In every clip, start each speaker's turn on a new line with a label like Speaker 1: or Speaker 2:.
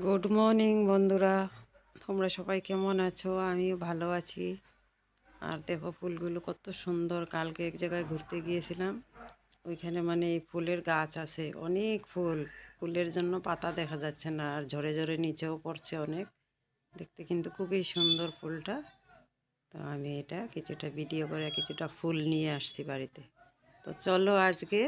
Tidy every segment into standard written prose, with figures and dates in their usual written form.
Speaker 1: Good morning বন্ধুরা, তোমরা সবাই কেমন আছো? আমিও ভালো আছি। আর দেখো ফুলগুলো কত সুন্দর। কালকে এক জায়গায় ঘুরতে গিয়েছিলাম, ওইখানে মানে এই ফুলের গাছ আছে, অনেক ফুল। ফুলের জন্য পাতা দেখা যাচ্ছে না, আর ঝরে ঝরে নিচেও পড়ছে অনেক। দেখতে কিন্তু খুবই সুন্দর ফুলটা। তো আমি এটা কিছুটা ভিডিও করে কিছুটা ফুল নিয়ে আসছি বাড়িতে। তো চলো আজকে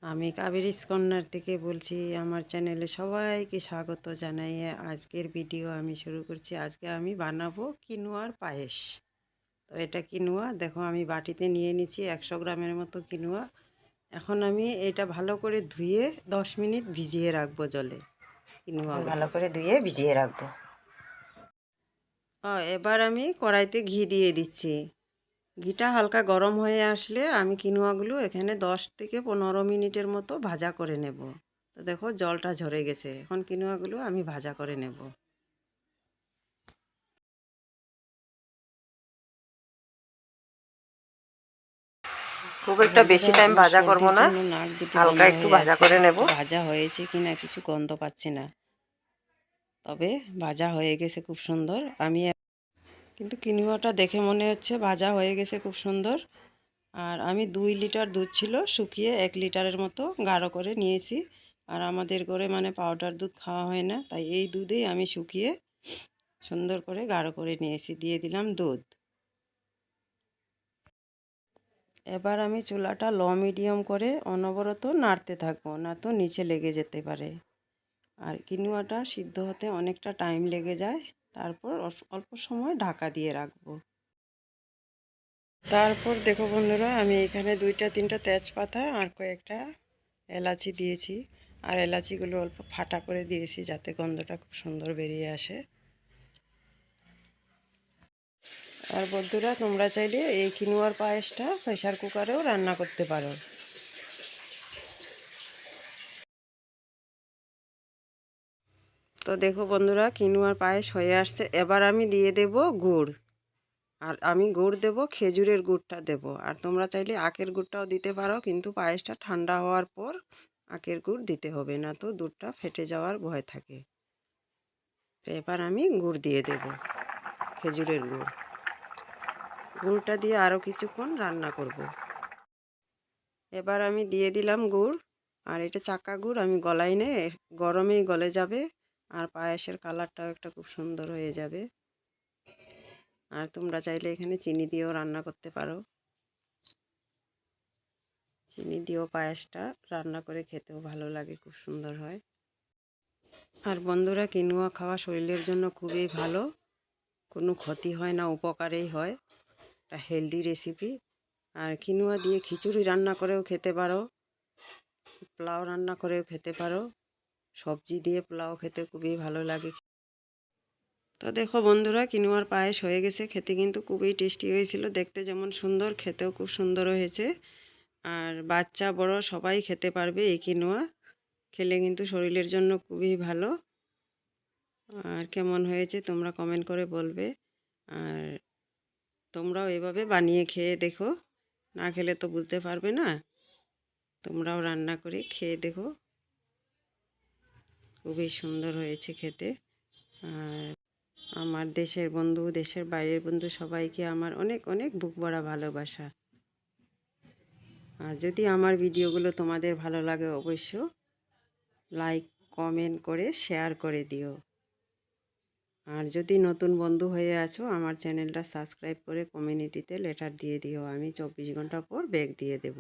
Speaker 1: আমি কাবেরীস কর্নার থেকে বলছি। আমার চ্যানেলে সবাইকে স্বাগত জানাই। আজকের ভিডিও আমি শুরু করছি। আজকে আমি বানাবো কিনুয়ার পায়েস। তো এটা কিনুয়া দেখো, আমি বাটিতে নিয়ে নিচ্ছি 100 গ্রামের মতো কিনুয়া। এখন আমি এটা ভালো করে ধুয়ে 10 মিনিট ভিজিয়ে রাখবো জলে। কিনুয়া ভালো করে ধুয়ে ভিজিয়ে রাখবো। এবার আমি কড়াইতে ঘি দিয়ে দিচ্ছি। ঘিটা হালকা গরম হয়ে আসলে আমি কিনুয়াগুলো এখানে 10 থেকে 15 মিনিটের মতো ভাজা করে নেব। তো দেখো জলটা ঝরে গেছে, এখন কিনুয়াগুলো আমি ভাজা করে নেব। খুব একটা বেশি টাইম ভাজা করব না, হালকা একটু ভাজা করে নেব। ভাজা হয়েছে কিনা কিছু গন্ধ পাচ্ছি না, তবে ভাজা হয়ে গেছে খুব সুন্দর। কিন্তু কিনুয়াটা দেখে মনে হচ্ছে ভাজা হয়ে গেছে খুব সুন্দর। আর আমি 2 লিটার দুধ ছিল, শুকিয়ে 1 লিটারের মতো গাঢ় করে নিয়েছি। আর আমাদের ঘরে মানে পাউডার দুধ খাওয়া হয় না, তাই এই দুধেই আমি শুকিয়ে সুন্দর করে গাঢ় করে নিয়েছি। দিয়ে দিলাম দুধ। এবার আমি চুলাটা লো মিডিয়াম করে অনবরত নাড়তে থাকবো, না তো নিচে লেগে যেতে পারে। আর কিনুয়াটা সিদ্ধ হতে অনেকটা টাইম লেগে যায়। তারপর অল্প সময় ঢাকা দিয়ে রাখবো। তারপর দেখো বন্ধুরা, আমি এখানে 2-3টা তেজপাতা আর কয়েকটা এলাচি দিয়েছি। আর এলাচিগুলো অল্প ফাটা করে দিয়েছি যাতে গন্ধটা খুব সুন্দর বেরিয়ে আসে। আর বন্ধুরা, তোমরা চাইলে এই কিনুয়ার পায়েসটা প্রেসার কুকারেও রান্না করতে পারো। তো দেখো বন্ধুরা, কিনুয়ার পায়েস হয়ে আসছে। এবার আমি দিয়ে দেব গুড়। আর আমি গুড় দেব, খেজুরের গুড়টা দেব। আর তোমরা চাইলে আখের গুড়টাও দিতে পারো, কিন্তু পায়েসটা ঠান্ডা হওয়ার পর আখের গুড় দিতে হবে, না তো দুধটা ফেটে যাওয়ার ভয় থাকে। তো এবার আমি গুড় দিয়ে দেব, খেজুরের গুড়। গুড়টা দিয়ে আরও কিছুক্ষণ রান্না করব। এবার আমি দিয়ে দিলাম গুড়। আর এটা চাকা গুড়, আমি গলাই নে, গরমেই গলে যাবে। আর পায়েসের কালারটাও একটা খুব সুন্দর হয়ে যাবে। আর তোমরা চাইলে এখানে চিনি দিয়েও রান্না করতে পারো। চিনি দিয়েও পায়েসটা রান্না করে খেতেও ভালো লাগে, খুব সুন্দর হয়। আর বন্ধুরা, কিনুয়া খাওয়া শরীরের জন্য খুবই ভালো, কোনো ক্ষতি হয় না, উপকারেই হয়। একটা হেলদি রেসিপি। আর কিনুয়া দিয়ে খিচুড়ি রান্না করেও খেতে পারো, পোলাও রান্না করেও খেতে পারো। সবজি দিয়ে পোলাও খেতে খুবই ভালো লাগে। তো দেখো বন্ধুরা, কিনুয়ার পায়েস হয়ে গেছে। খেতে কিন্তু খুবই টেস্টি হয়েছিল, দেখতে যেমন সুন্দর খেতেও খুব সুন্দর হয়েছে। আর বাচ্চা বড় সবাই খেতে পারবে এই কিনুয়া। খেলে কিন্তু শরীরের জন্য খুবই ভালো। আর কেমন হয়েছে তোমরা কমেন্ট করে বলবে। আর তোমরাও এভাবে বানিয়ে খেয়ে দেখো, না খেলে তো বুঝতে পারবে না। তোমরাও রান্না করে খেয়ে দেখো, খুবই সুন্দর হয়েছে খেতে। আর আমার দেশের বন্ধু, দেশের বাইরের বন্ধু সবাইকে আমার অনেক অনেক বুক ভরা ভালোবাসা। আর যদি আমার ভিডিওগুলো তোমাদের ভালো লাগে, অবশ্য লাইক কমেন্ট করে শেয়ার করে দিও। আর যদি নতুন বন্ধু হয়ে আছো, আমার চ্যানেলটা সাবস্ক্রাইব করে কমিউনিটিতে লেটার দিয়ে দিও, আমি 24 ঘন্টা পর ব্যাক দিয়ে দেব।